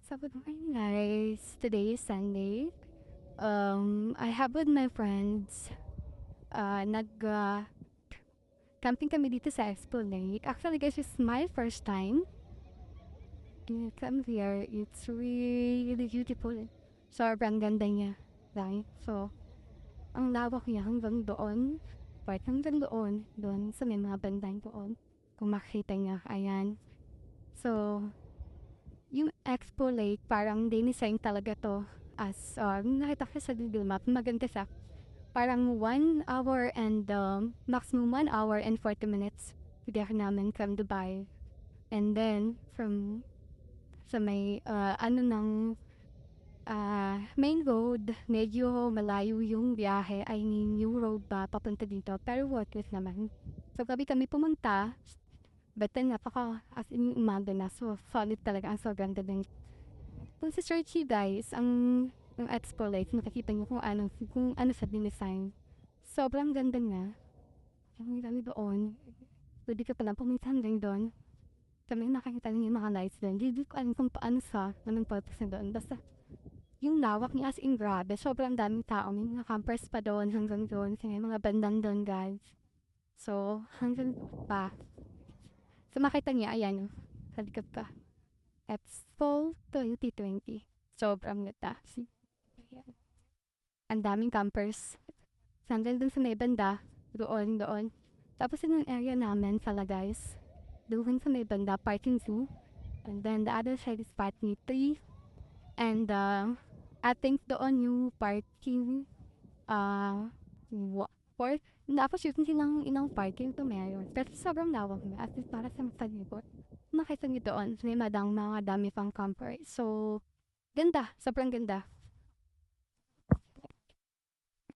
So good morning guys. Today is Sunday. I have with my friends. Camping kami dito sa Expo Lake. Actually guys, it's my first time to come here. It's really beautiful. Sobrang ganda niya. Right? So, ang lawak niya hanggang doon. Part hanggang doon. Doon sa may mga bandang doon. Kung makita niya. Ayan. So, yung Expo Lake, parang dinisign talaga to as, nakita ko sa Google Map, maganda sa parang 1 hour and maximum 1 hour and 40 minutes biyahe namin from Dubai. And then, from sa may, main road, medyo malayo yung biyahe. I mean, yung road ba, papunta dito. Pero worth it naman. So, gabi kami pumunta. But then, as in yung umaga na. So, solid talaga. Ang sobrang ganda. Kung sa search you guys, ang Expo Lake, makikita nyo kung ano sa dinesign. Sobrang ganda nga. Ang dami doon. Pwede ka pala pumunta hanggang doon. Kami nakakita niyo yung mga lights doon. Hindi ko alam kung paano anong purpose na doon. Basta, yung lawak niya as in grabe. Sobrang daming tao. May mga campers pa doon hanggang doon. Kasi may mga bandang doon guys. So, hanggang pa. So, makita niya, ayan. Sa likod pa. Expo 2020. Sobrang ganda. Ayan. Ang daming campers. Hanggang dun sa may banda. Doon. Tapos yung area namin pala guys. Doon sa may banda, parking 2. And then the other side is parking 3. And I think doon yung parking 4. Tapos yun silang inang parking to meron. Pero sobrang lawak na. At least para sa palibot. Makita niyo doon. May mga dami pang camper. So, ganda. Sobrang ganda.